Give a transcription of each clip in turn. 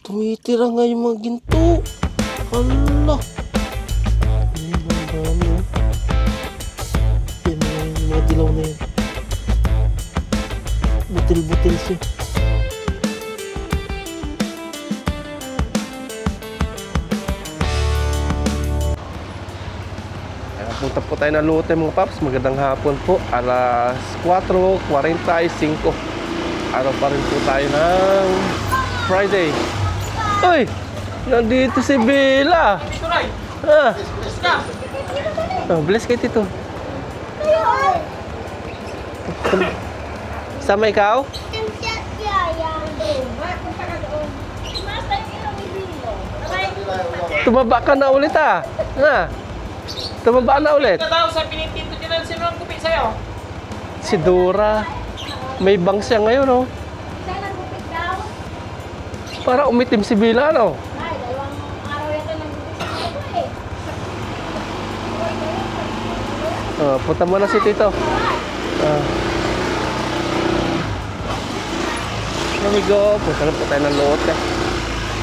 Tumitira nga yung mga ginto. Hala. Ayun, ang dami oh. Yan yung mga dilaw na yan. Butil-butil siya. Punta po tayo na lote mga paps. Magandang hapon po. Alas 4:45. Araw pa rin po tayo ng Friday. Uy! Nandito si Bella. Ah. Oh, bless kay Tito. Sama ikaw? Tumaba ka na ulit ah. Ha? Tumaba na ulit. Ito daw sa pinitinto dyan. Sino ang kupi sa'yo? Si Dora. May bangs siya ngayon, oh. Saan nagupit daw? Para umitim si Bila, no? Ay, 2 araw yata nagupit sa ako eh. Oh, punta mo na si Tito. Here we go. Punta na po tayo ng lote.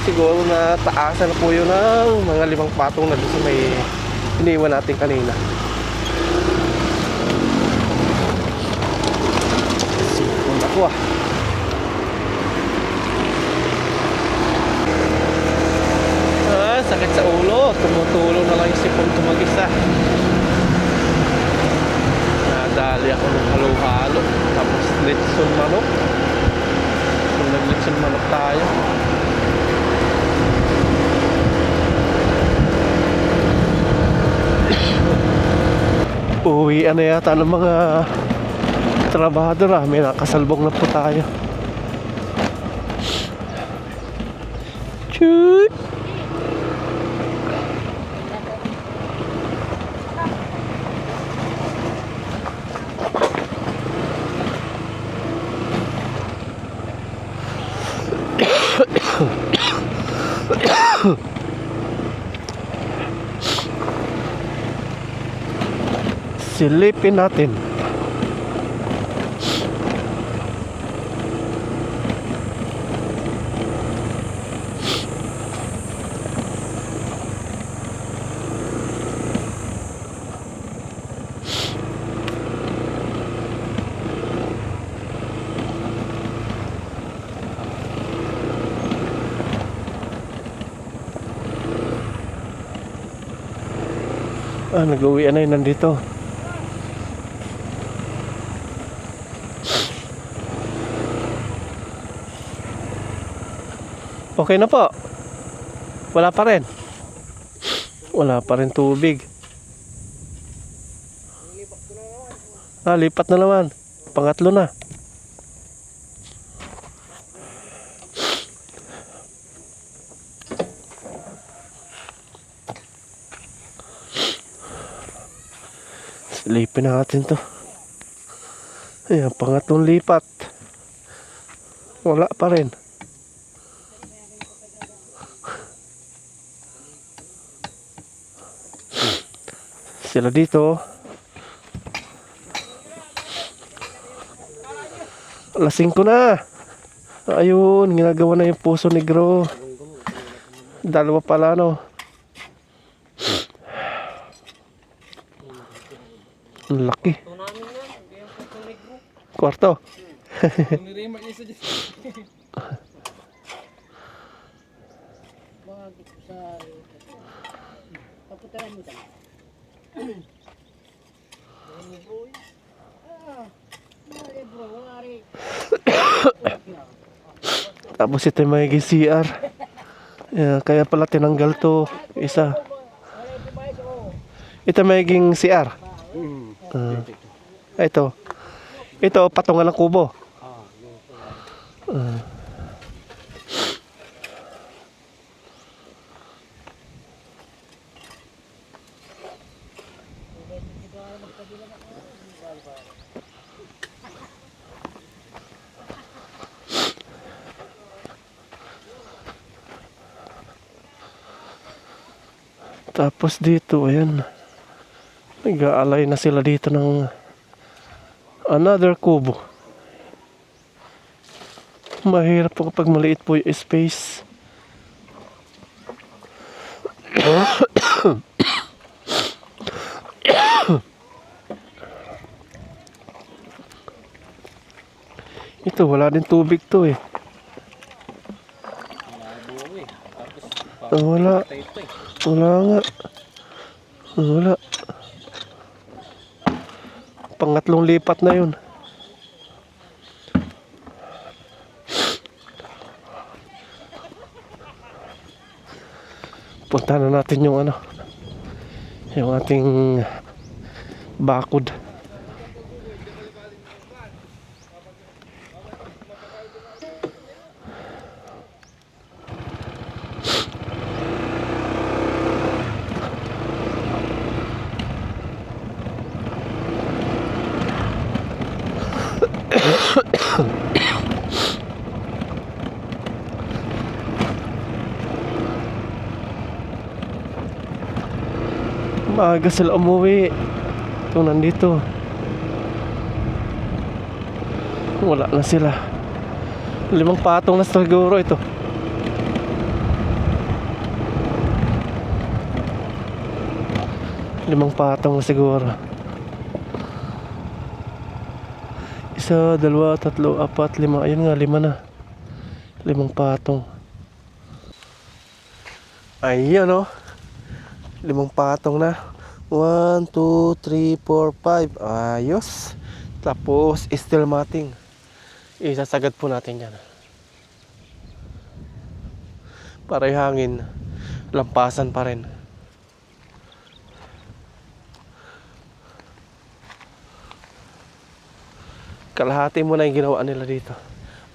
Siguro na taasan na po yun ng mga 5 patong na doon sa may iniwan natin kanina. Sipon ako ah. Sakit sa ulo. Tumutulong na lang yung sipon tumag-isa. Nadali ako ng halo-halo. Tapos litson manok. Kung nag-litson manok tayo. Uwian na yata ng mga trabahador ah. May nakasalbong na po tayo. Shoot! Silipin natin. Nag-uwian na yun nandito. Okay na po. Wala pa rin. Wala pa rin tubig. Lipat na naman. Pangatlo na. Silipin natin to. Ayan, pangatlong lipat. Wala pa rin. Sila dito. Alas 5 na. Ayun, ginagawa na yung Puso Negro. 2 pala, no? Laki. Kwarto. Tapos ito yung magiging CR. Kaya pala tinanggal to isa. Ito magiging CR. Ito patungan ng kubo. Tapos dito, ayan. Nag-aalay na sila dito ng another kubo. Mahirap po kapag maliit po yung space. Ito, wala din tubig to eh. Wala. Wala nga. Wala. Pangatlong lipat na yun. Punta na natin yung ano, yung ating bakod. Maaga sila umuwi. Ito nandito. Wala na sila. 5 patong na siguro ito. Limang patong na siguro. 1, 2, 3, 4, 5. Ayun nga, 5 na. 5 patong. Ayun o. 5 patong na. 1, 2, 3, 4, 5. Ayos. Tapos steel matting. Isasagad po natin yan. Para yung hangin lampasan pa rin. Kalahati muna yung ginawa nila dito.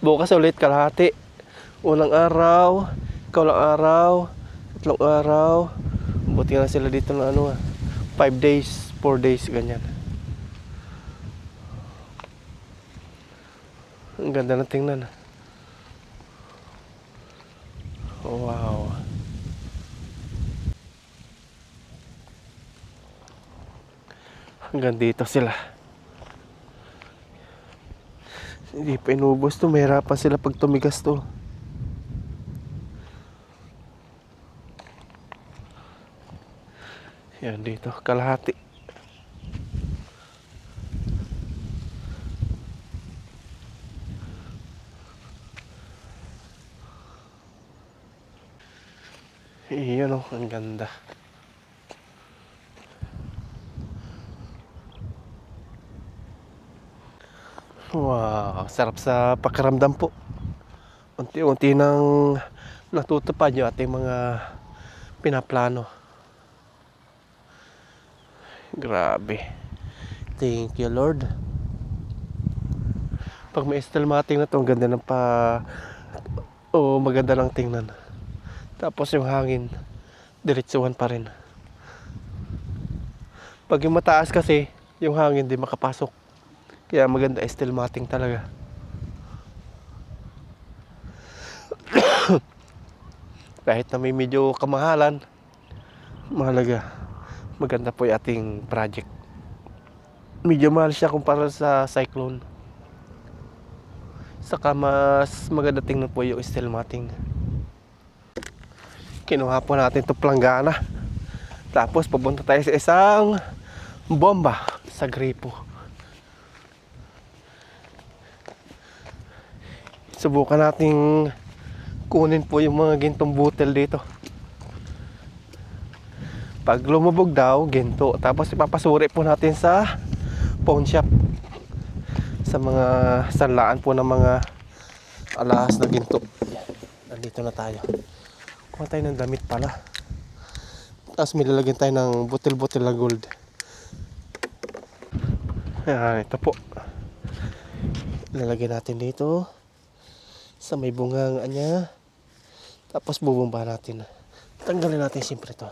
Bukas ulit kalahati. Unang araw, ikaw araw, 3 araw. Buti na sila dito ng 5 days, 4 days, ganyan. Ang ganda na tingnan. Wow. Hanggang dito sila. Hindi pa inubos to. Mahirapan sila pag tumigas to. Yan dito. Kalahati. Iyon o. Ang ganda. Wow, sarap sa pakiramdam po. Unti-unti nang natutupad yung ating mga pinaplano. Grabe. Thank you, Lord. Pag may steel matting na to, ang ganda ng maganda lang tingnan. Tapos yung hangin, diretsuhan pa rin. Pag yung mataas kasi, yung hangin di makapasok. Kaya maganda steel matting talaga. Kahit na may medyo kamahalan, mahalaga. Maganda po yung ating project. Medyo mahal siya kumpara sa Cyclone. Saka mas maganda tingnan po yung steel matting. Kinuha po natin itong planggana. Tapos pupunta tayo sa isang bomba sa gripo. Subukan nating kunin po yung mga gintong butel dito. Pag lumubog daw, ginto. Tapos ipapasuri po natin sa pawn shop. Sa mga sanlaan po ng mga alahas na ginto. Nandito na tayo. Kuha tayo ng damit pala. Tapos may lalagyan tayo ng butil-butil na gold. Ayan, ito po. Lalagyan natin dito sa may bungang niya. Tapos bubumba natin. Tanggalin natin siyempre ito.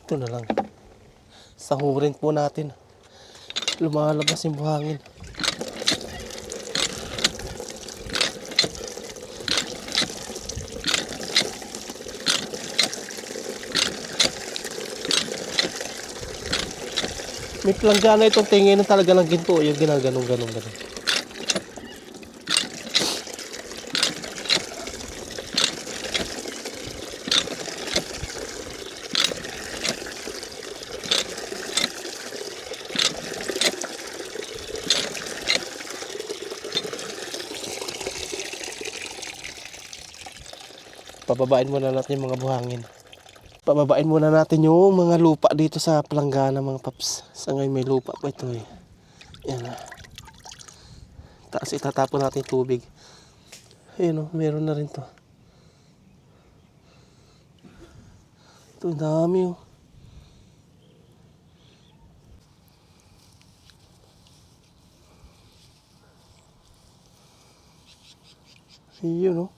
Ito na lang. Sahurin po natin. Lumalabas yung buhangin. May planggana itong tingin na talaga ng ginto. Yung ginaganong-ganong. Pababain muna natin yung mga buhangin. Pababain muna natin yung mga lupa dito sa planggana mga paps. Sa ngayon may lupa pa ito eh. Yan na. Taas itatapon natin yung tubig. Ayun o, meron na rin to. Ito, dami o. Yun o.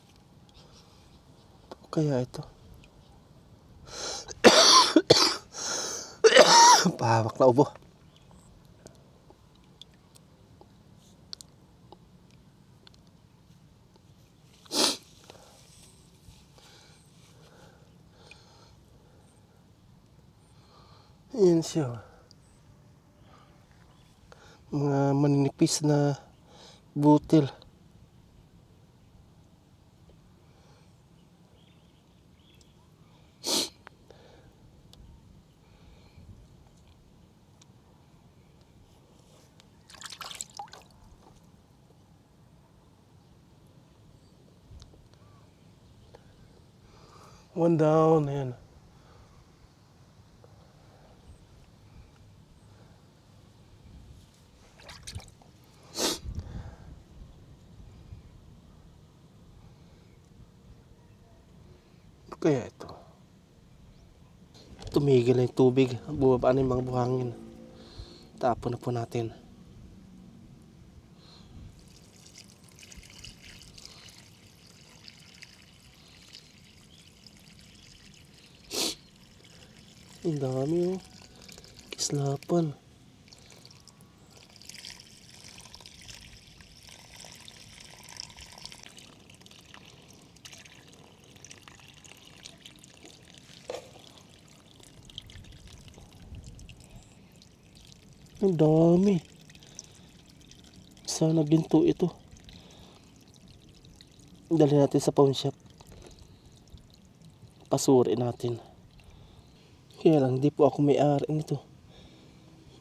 Kaya ito. Pahawak na ubo. Ayan siya. Mga maninipis na butil. One down, ayan. Kaya ito. Tumigil na yung tubig. Bumaba na yung mga buhangin. Tapon na po natin. Ang dami oh. Islapan. Ang dami. Sana ginto ito. Dali natin sa pawn shop. Pasuri natin. Kaya lang, di po ako may-ari nito.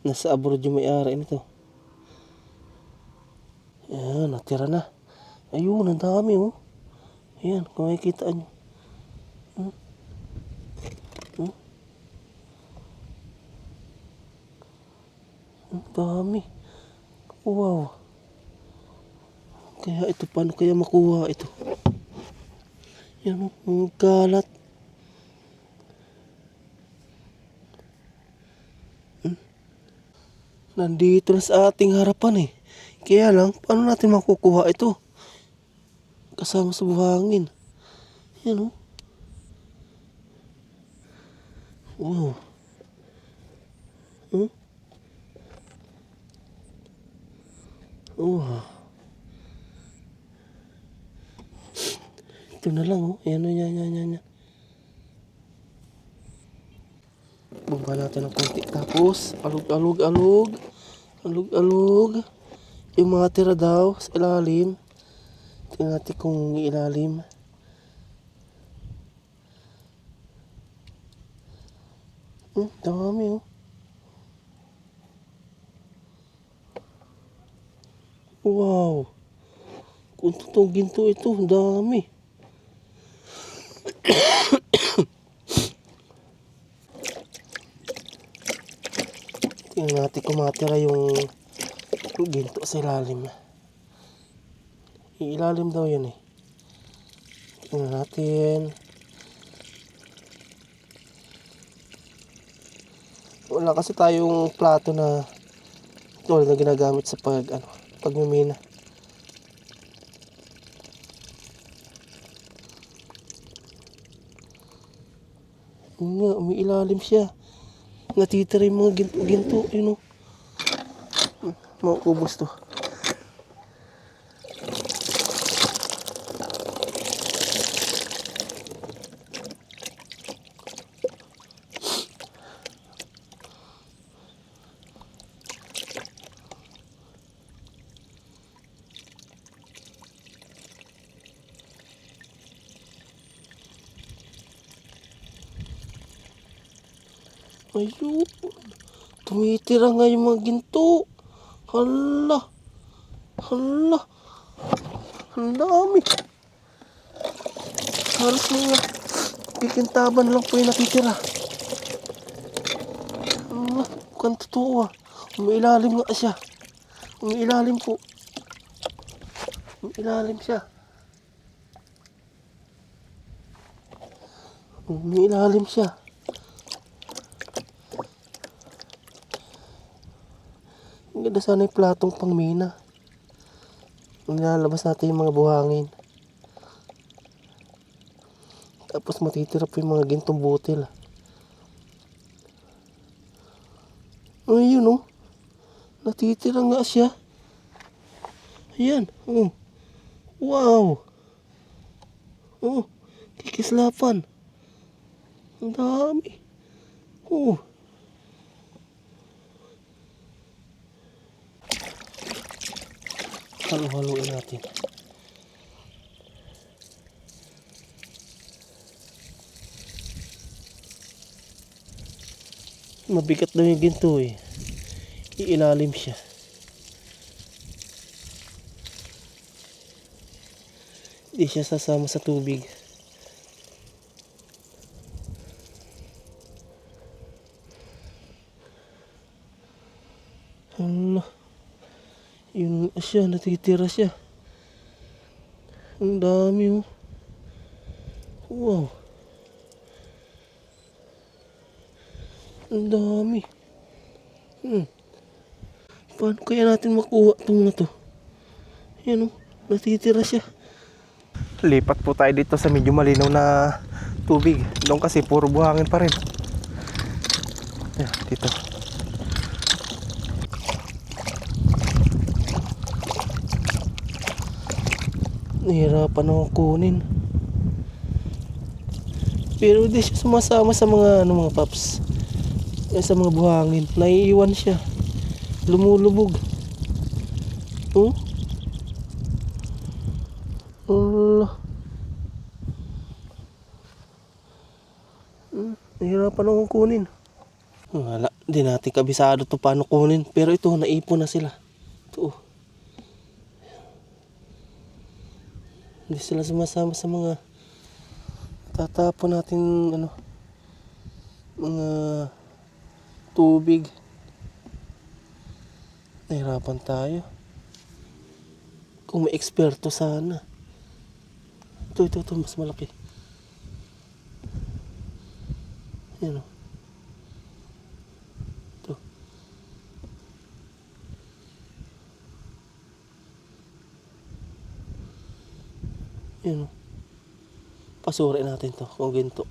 Nasa abroad yung may-ari nito. Ayan, natira na. Ayun, ang dami oh. Ayan, kung makikita nyo. Ang dami. Wow. Kaya ito, paano kaya makuha ito? Yan oh, ang kalat. Nandito na sa ating harapan eh. Kaya lang, paano natin makukuha ito? Kasama sa buhangin. Yan oh. Wow. Wow. Ito na lang oh. Ayan o, yan. Bumba natin ng konti. Tapos, alug. Yung mga tira daw sa ilalim. Tingnan natin kung ilalim. Dami oh. Wow. Kung totoong ginto ito, dami. Tingnan natin kung matira yung ginto sa ilalim. Ilalim daw yan eh. Tingnan natin. Wala kasi tayong plato na tulad na ginagamit sa pagmimina. Nga, umiilalim siya. Natitira yung mga ginto, yun o. Maubos to. Ayun. Tumitira nga yung mga ginto. Hala. Hala. Ang dami. Halos mga pikintaban lang po yung nakitira. Hala. Mukhang totoo ah. Umiilalim nga siya. Umiilalim po. Umiilalim siya. Umiilalim siya. Ang ganda sana yung platong pangmina. Nilalabas natin yung mga buhangin. Tapos matitira po yung mga gintong butil. Ayun oh. Natitira nga siya. Ayan. Oh. Wow. Oh. Kikislapan. Ang dami. Oh. Halo-haloin natin. Mabigat daw yung ginto eh. Iilalim siya. Hindi siya sasama sa tubig. Hala. Yun siya, natitira siya. Ang dami oh. Wow. Ang dami. Paano kaya natin makuha itong na to? Yan oh, natitira siya. Lipat po tayo dito sa medyo malinaw na tubig. Doon kasi puro buhangin pa rin. Yan, dito. Nahirapan ako kunin. Pero di siya sumasama sa mga mga paps. Sa mga buhangin. Naiiwan siya. Lumulubog. Oh? Allah. Nahirapan akong kunin. Wala. Di natin kabisado to paano kunin. Pero ito, naipon na sila. Ito. Hindi sila sumasama sa mga tatapon natin mga tubig. Nahirapan tayo. Kung may eksperto sana. Ito, mas malaki. Yan o. Ito. Yan o. Pasurin natin to kung ginto.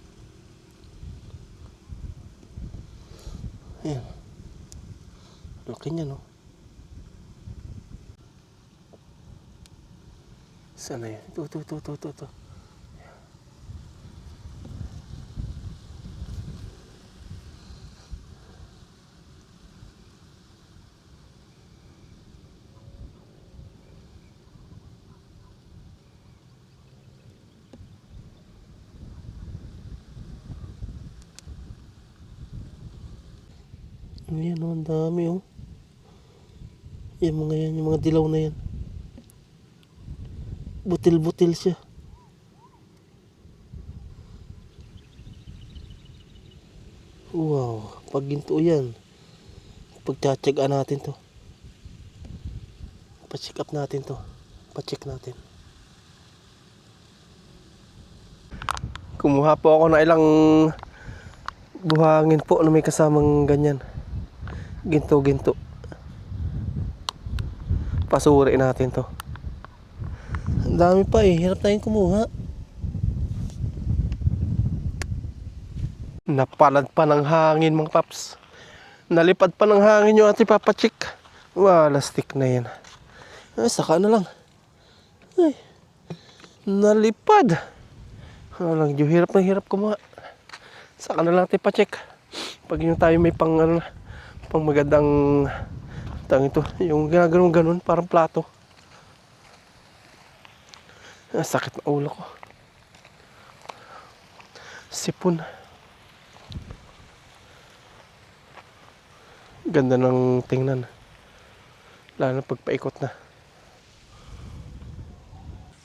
Ayan. Laki niya no. Sana yan? Ito. Ayan o, ang dami o. Yung mga dilaw na yan. Butil-butil siya. Wow, pag ginto yan. Pagtsatsagaan natin to. Pa-check up natin to. Pa-check natin. Kumuha po ako na ilang buhangin po na may kasamang ganyan. Ginto. Pasuri natin to. Ang dami pa eh. Hirap tayong kumuha. Napalad pa ng hangin mga paps. Nalipad pa ng hangin yung ating papacheck. Wala, stick na yan. Saka na lang. Ay, nalipad. Walang hirap na hirap kumuha. Saka na lang ating pacheck. Pag yung tayo may pang magandang ito, yung ganun parang plato. Sakit na ulo ko. Sipon. Ganda ng tingnan. Lalo na pagpaikot na.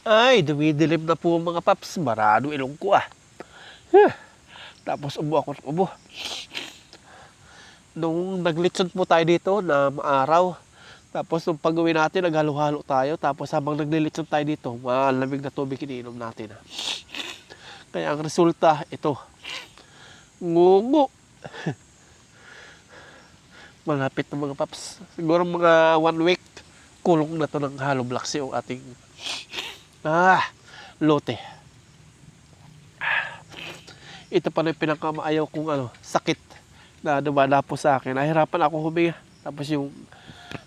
Ay, dumidilim na po mga paps. Marado ilong ko ah. Tapos ubo ako ng ubo. Nung naglitson po tayo dito na maaraw. Tapos nung pag-uwi natin, naghalo-halo tayo. Tapos habang naglilitson tayo dito, malamig na tubig iniinom natin. Kaya ang resulta, ito. Ngungo. Malapit na mga paps. Siguro mga 1 week, kulong na to ng hollow blocks yung ating lote. Ito pa na yung pinakamaayaw kong sakit na dumada po sa akin. Nahirapan ako huminga. Tapos yung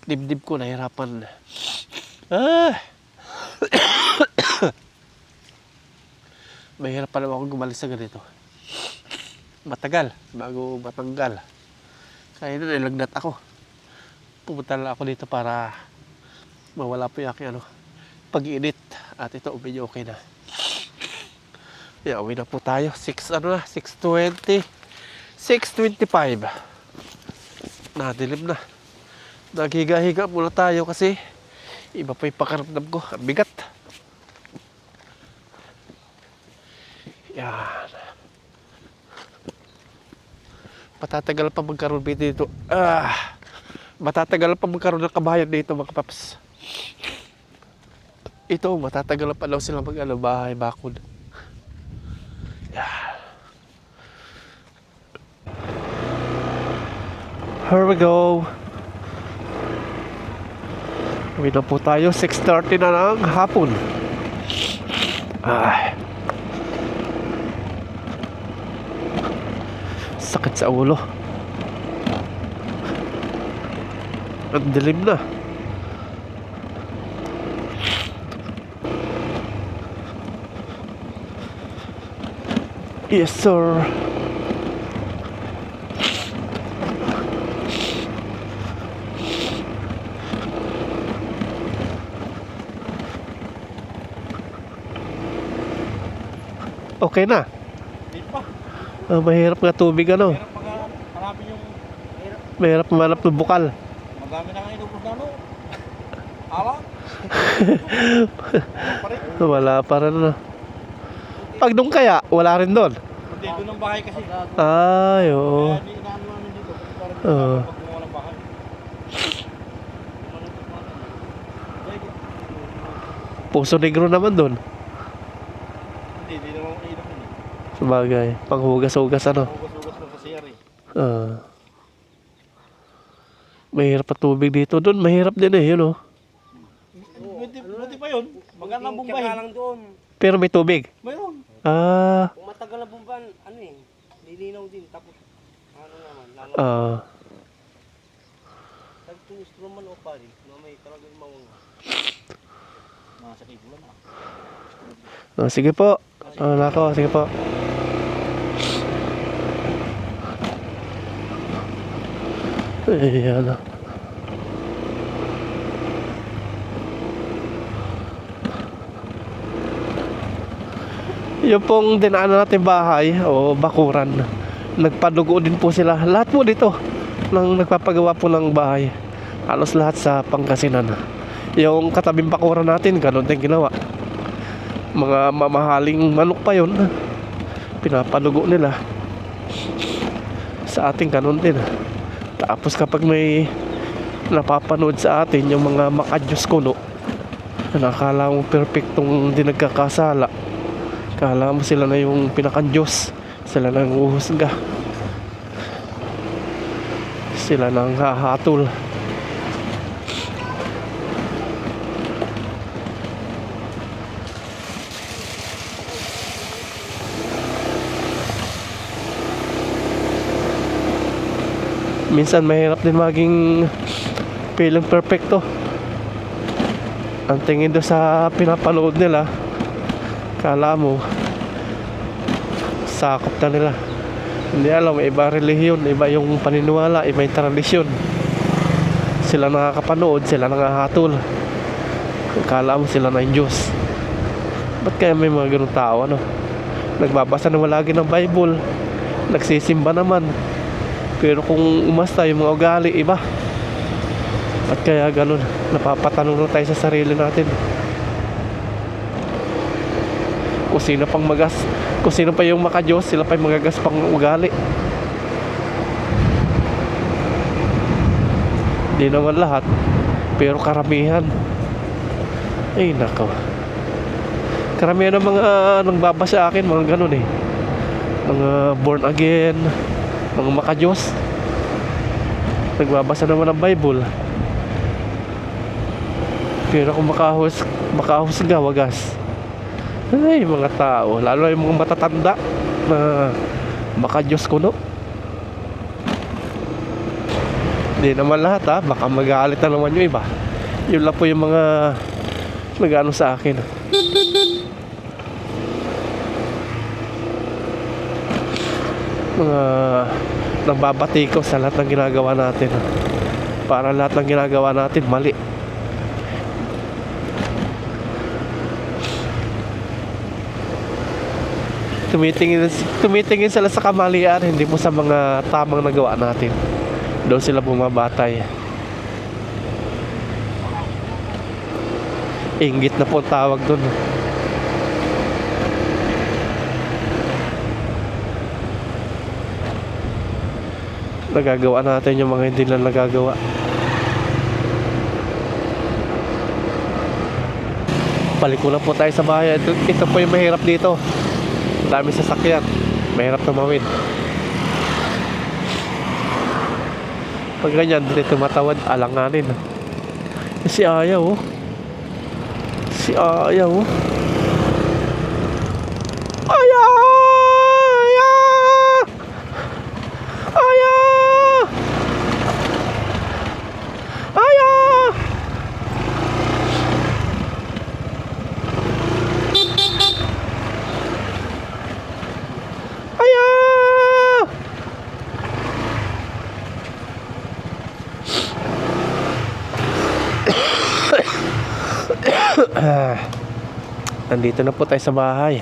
dibdib ko nahirapan. Mahirap pa naman ako gumalis sa ganito. Matagal bago matanggal. Kaya na nilagnat ako. Pumunta lang ako dito para mawala po yung aking pag-iinit. At ito, medyo okay na. Uwi na po tayo. 6:20. 6:25. Nadilim na. Naghiga-higa muna tayo kasi iba pa yung pakaramdam ko. Ang bigat. Yan. Matatagal pa magkaroon dito. Matatagal pa magkaroon ng kabahayan dito mga paps. Ito, matatagal pa daw sila bahay bakod. Yeah. Here we go. Uwi na po tayo. 6:30 na ng hapon. Sakit sa ulo. Ang dilim na. Yes, sir. Okay na. Hindi pa. Mahirap nga tubig Marami yung Mahirap manap ng bukal. madami na nga inubos na Ala? Wala pa rin Pag doon kaya, wala rin doon. Dito ng bahay kasi. Ay, oo. Kaya di inaano namin dito. Para Oo. pag walang bahay. Puso Negro naman doon. Hindi naman ilap yun. Sabagay, panghugas-hugas Hugas-hugas lang sa CR Mahirap pa tubig dito. Doon, mahirap din yun Buti pa yun. Magandang bumbay. Lang doon. Pero may tubig. Mayroon. Kung matagal na bumban, lilinaw din. Tapos, naman, Tag-instrument o pari, na may talagang mawang. Nasa kaibulan na. Sige po. Nako, sige po. Ayan. Yung pong dinaanan natin bahay o bakuran, nagpadugo din po sila. Lahat po dito nang nagpapagawa po ng bahay, halos lahat sa Pangasinan. Yung katabing bakuran natin, ganun din ginawa. Mga mamahaling manok pa yun, pinapadugo nila. Sa ating ganun din. Tapos kapag may napapanood sa atin yung mga makadyos kuno, nakakala mo perfectong di nagkakasala, kala mo sila na yung pinakandiyos, sila nang uhusga, sila nang hahatol. Minsan mahirap din maging feeling perfecto. Ang tingin doon sa pinapanood nila, kala mo sakop na nila. Hindi alam, iba relihiyon, iba yung paniniwala, iba yung tradisyon. Sila nakakapanood, sila nangahatol. Kala mo sila na yung Diyos. Ba't kaya may mga ganun tao, Nagbabasa naman lagi ng Bible, nagsisimba naman, Pero kung umasta yung mga ugali, iba. At kaya ganun, napapatanong lang tayo sa sarili natin. Kung sino pang kung sino pa yung makadiyos, sila pa yung magagas pang ugali. Di naman lahat, pero karamihan. Ay nako. Karamihan ng mga nagbabasa sa akin, mga ganun eh. Mga born again, mga makadiyos. Nagbabasa naman ng Bible. Pero kung makahusga, wagas. Ay, mga tao, lalo yung mga matatanda na makadiyos kuno. Hindi naman lahat ha, baka magalit na naman yung iba. Yun lang po yung mga nag-ano sa akin. Mga nagbabati ko sa lahat ng ginagawa natin. Para lahat ng ginagawa natin mali. Tumitingin sila sa kamalian, hindi mo sa mga tamang nagawa natin. Doon sila bumabatay. Inggit na po ang tawag doon. Nagagawa natin yung mga hindi lang nagagawa. Balik ko lang po tayo sa bahay. Ito po yung mahirap dito. Dami sasakyan. Mahirap tumawid. Pag ganyan, hindi tumatawad, alanganin. Si Aya oh. Si Aya oh. Aya! Aya! Aya! Aya! Nandito na po tayo sa bahay.